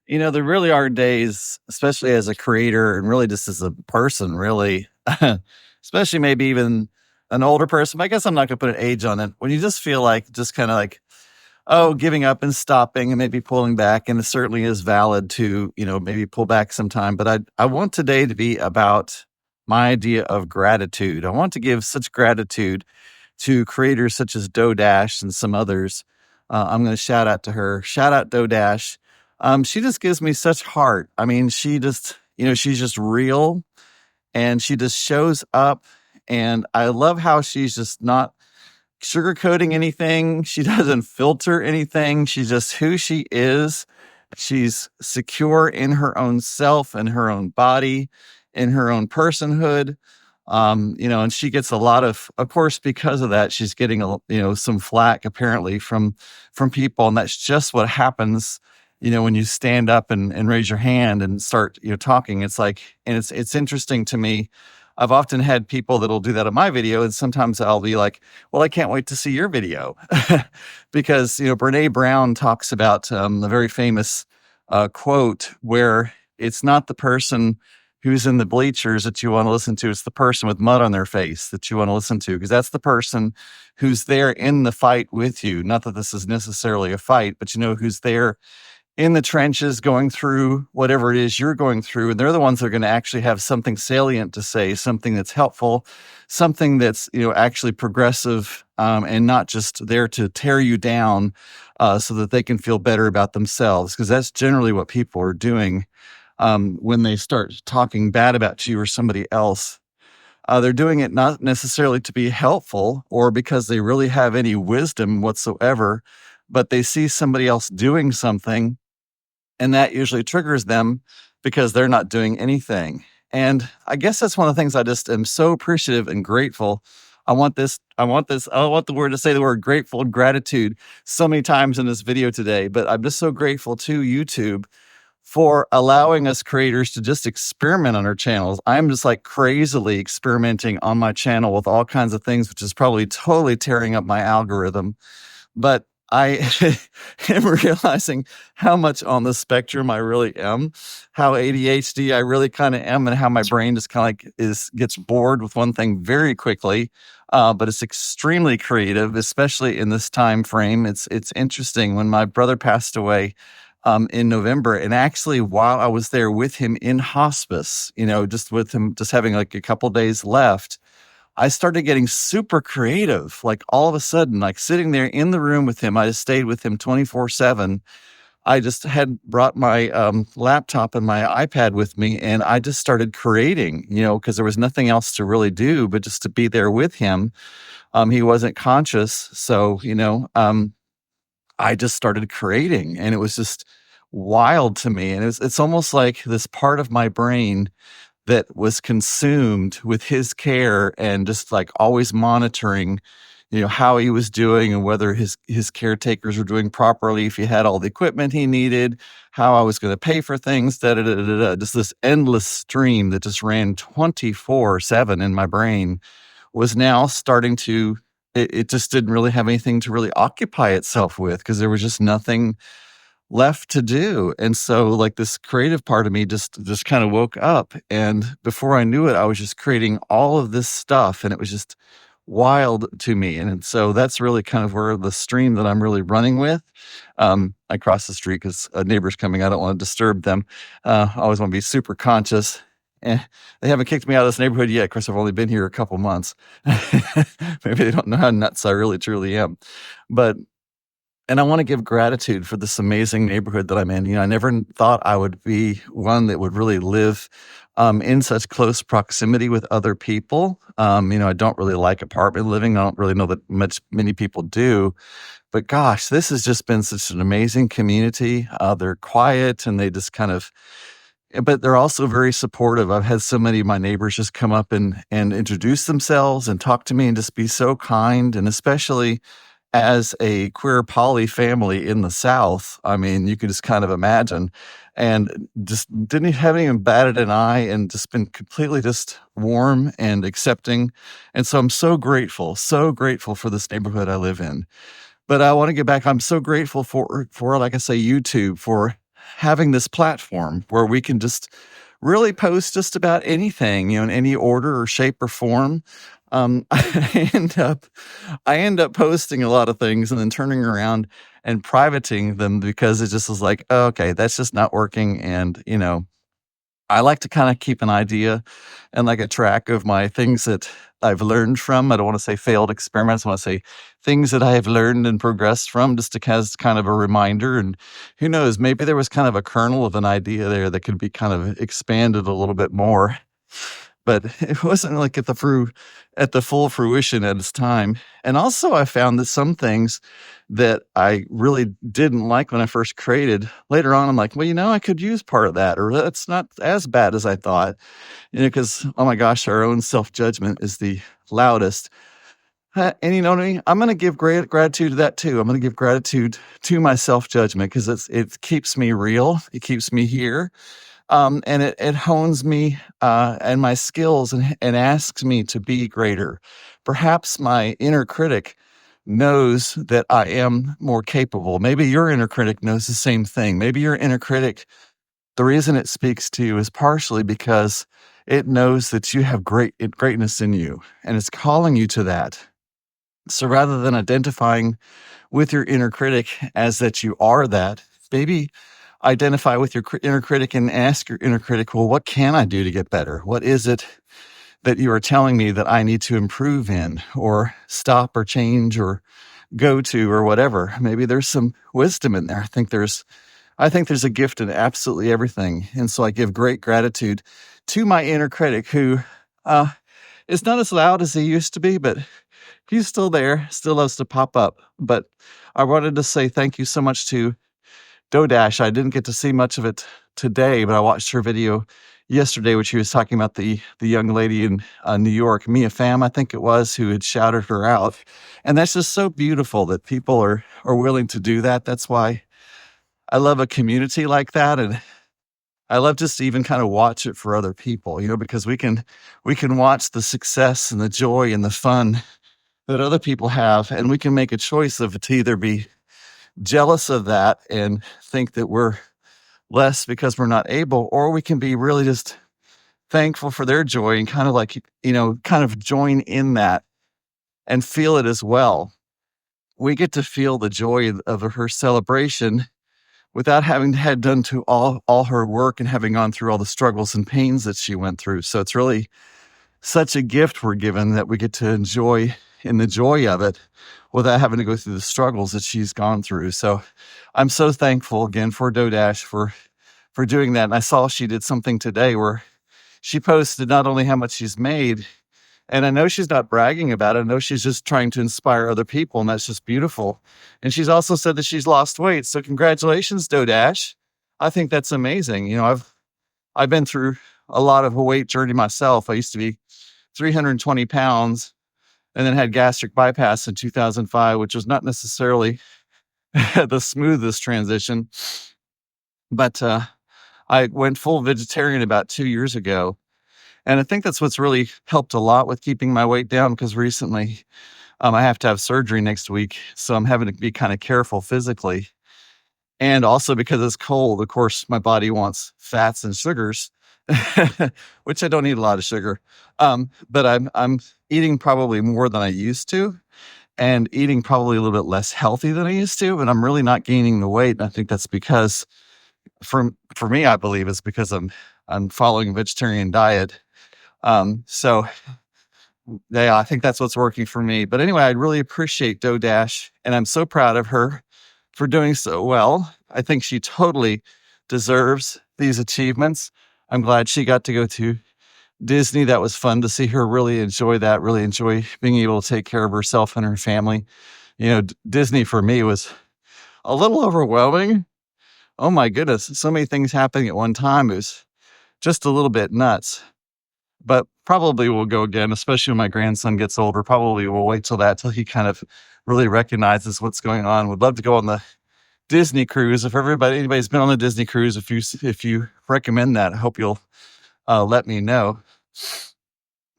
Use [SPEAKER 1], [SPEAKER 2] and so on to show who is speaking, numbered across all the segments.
[SPEAKER 1] There really are days, especially as a creator and really just as a person, really, especially maybe even an older person. I guess I'm not going to put an age on it. When you just feel like just kind of like, oh, giving up and stopping and maybe pulling back. And it certainly is valid to, maybe pull back sometime. But I want today to be about my idea of gratitude. I want to give such gratitude to creators such as Dodash and some others. I'm going to shout out to her. Shout out Dodash. She just gives me such heart. I mean, she just, she's just real and she just shows up. And I love how she's just not sugarcoating anything. She doesn't filter anything. She's just who she is. She's secure in her own self and her own body, in her own personhood. And she gets a lot of course, because of that, she's getting some flack apparently from people, and that's just what happens. When you stand up and raise your hand and start, talking, it's like, and it's interesting to me. I've often had people that'll do that in my video, and sometimes I'll be like, well, I can't wait to see your video. Because, Brene Brown talks about the very famous quote where it's not the person who's in the bleachers that you want to listen to. It's the person with mud on their face that you want to listen to, because that's the person who's there in the fight with you. Not that this is necessarily a fight, but who's there in the trenches going through whatever it is you're going through. And they're the ones that are going to actually have something salient to say, something that's helpful, something that's, actually progressive, and not just there to tear you down so that they can feel better about themselves. Because that's generally what people are doing when they start talking bad about you or somebody else. They're doing it not necessarily to be helpful or because they really have any wisdom whatsoever, but they see somebody else doing something, and that usually triggers them because they're not doing anything. And I guess that's one of the things I just am so appreciative and grateful. I want the word to say the word grateful and gratitude so many times in this video today, but I'm just so grateful to YouTube for allowing us creators to just experiment on our channels. I'm just like crazily experimenting on my channel with all kinds of things, which is probably totally tearing up my algorithm. But I am realizing how much on the spectrum I really am, how ADHD I really kind of am, and how my brain just kind of like gets bored with one thing very quickly. But it's extremely creative, especially in this time frame. It's interesting. When my brother passed away in November, and actually while I was there with him in hospice, just with him, just having like a couple days left, I started getting super creative. Like all of a sudden, like sitting there in the room with him, I just stayed with him 24/7. I just had brought my laptop and my iPad with me, and I just started creating, because there was nothing else to really do but just to be there with him. He wasn't conscious. So, I just started creating, and it was just wild to me. And it's almost like this part of my brain that was consumed with his care and just like always monitoring, how he was doing and whether his caretakers were doing properly, if he had all the equipment he needed, how I was going to pay for things, just this endless stream that just ran 24/7 in my brain was now starting to, it just didn't really have anything to really occupy itself with, because there was just nothing left to do. And so like this creative part of me just kind of woke up, and before I knew it, I was just creating all of this stuff, and it was just wild to me. And so that's really kind of where the stream that I'm really running with. I cross the street because a neighbor's coming. I don't want to disturb them. I always want to be super conscious. They haven't kicked me out of this neighborhood yet. Of course, I've only been here a couple months. Maybe they don't know how nuts I really truly am. And I want to give gratitude for this amazing neighborhood that I'm in. I never thought I would be one that would really live in such close proximity with other people. I don't really like apartment living. I don't really know that many people do. But gosh, this has just been such an amazing community. They're quiet, and they just kind of, but they're also very supportive. I've had so many of my neighbors just come up and introduce themselves and talk to me and just be so kind. And especially as a queer poly family in the South, I mean, you could just kind of imagine, and just haven't even batted an eye, and just been completely just warm and accepting. And so I'm so grateful for this neighborhood I live in. But I want to get back. I'm so grateful for, like I say, YouTube, for having this platform where we can just really post just about anything, in any order or shape or form. I end up posting a lot of things and then turning around and privating them because it just was like, oh, okay, that's just not working. And, I like to kind of keep an idea and like a track of my things that I've learned from. I don't want to say failed experiments. I want to say things that I have learned and progressed from, just to as kind of a reminder. And who knows, maybe there was kind of a kernel of an idea there that could be kind of expanded a little bit more. But it wasn't like at the full fruition at its time. And also I found that some things that I really didn't like when I first created, later on I'm like, well, I could use part of that, or that's not as bad as I thought. Because, oh my gosh, our own self-judgment is the loudest. And you know what I mean? I'm going to give great gratitude to that too. I'm going to give gratitude to my self-judgment because it keeps me real. It keeps me here. And it hones me and my skills and asks me to be greater. Perhaps my inner critic knows that I am more capable. Maybe your inner critic knows the same thing. Maybe your inner critic, the reason it speaks to you is partially because it knows that you have greatness in you, and it's calling you to that. So rather than identifying with your inner critic as that you are that, maybe identify with your inner critic and ask your inner critic, well, what can I do to get better? What is it that you are telling me that I need to improve in, or stop, or change, or go to, or whatever? Maybe there's some wisdom in there. I think there's a gift in absolutely everything. And so I give great gratitude to my inner critic, who is not as loud as he used to be, but he's still there, still loves to pop up. But I wanted to say thank you so much to DoDash. I didn't get to see much of it today, but I watched her video yesterday, which she was talking about the young lady in New York, Mia Pham, I think it was, who had shouted her out. And that's just so beautiful that people are willing to do that. That's why I love a community like that. And I love just to even kind of watch it for other people, because we can watch the success and the joy and the fun that other people have, and we can make a choice of to either be jealous of that and think that we're less because we're not able, or we can be really just thankful for their joy and kind of like, kind of join in that and feel it as well. We get to feel the joy of her celebration without having had done to all her work and having gone through all the struggles and pains that she went through. So it's really such a gift we're given that we get to enjoy in the joy of it without having to go through the struggles that she's gone through. So I'm so thankful again for DoDash for doing that. And I saw she did something today where she posted not only how much she's made, and I know she's not bragging about it. I know she's just trying to inspire other people, and that's just beautiful. And she's also said that she's lost weight. So congratulations, DoDash. I think that's amazing. I've been through a lot of a weight journey myself. I used to be 320 pounds and then had gastric bypass in 2005, which was not necessarily the smoothest transition. But I went full vegetarian about 2 years ago. And I think that's what's really helped a lot with keeping my weight down, because recently I have to have surgery next week. So I'm having to be kind of careful physically. And also because it's cold, of course, my body wants fats and sugars, which I don't eat a lot of sugar. But I'm eating probably more than I used to, and eating probably a little bit less healthy than I used to. And I'm really not gaining the weight. And I think that's because for me, I believe it's because I'm following a vegetarian diet. So yeah, I think that's what's working for me. But anyway, I really appreciate DoDash, and I'm so proud of her for doing so well. I think she totally deserves these achievements. I'm glad she got to go to Disney. That was fun to see her really enjoy that, really enjoy being able to take care of herself and her family. Disney for me was a little overwhelming. Oh my goodness, so many things happening at one time. It was just a little bit nuts. But probably we'll go again, especially when my grandson gets older. Probably we'll wait till he kind of really recognizes what's going on. Would love to go on the Disney cruise. If anybody's been on the Disney cruise, if you recommend that, I hope you'll let me know.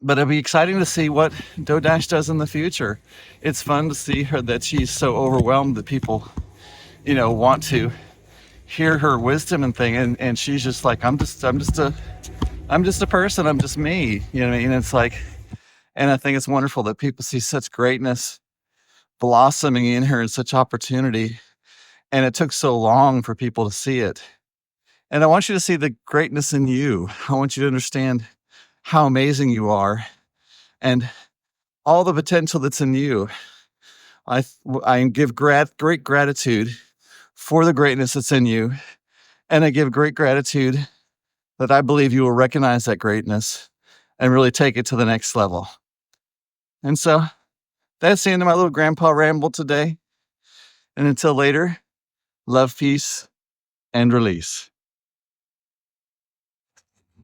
[SPEAKER 1] But it'll be exciting to see what DoDash does in the future. It's fun to see her that she's so overwhelmed that people, want to hear her wisdom and thing, and she's just like, I'm just a person, I'm just me. You know what I mean? It's like, and I think it's wonderful that people see such greatness blossoming in her and such opportunity. And it took so long for people to see it. And I want you to see the greatness in you. I want you to understand how amazing you are and all the potential that's in you. I give great gratitude for the greatness that's in you. And I give great gratitude that I believe you will recognize that greatness and really take it to the next level. And so that's the end of my little grandpa ramble today. And until later, love, peace, and release.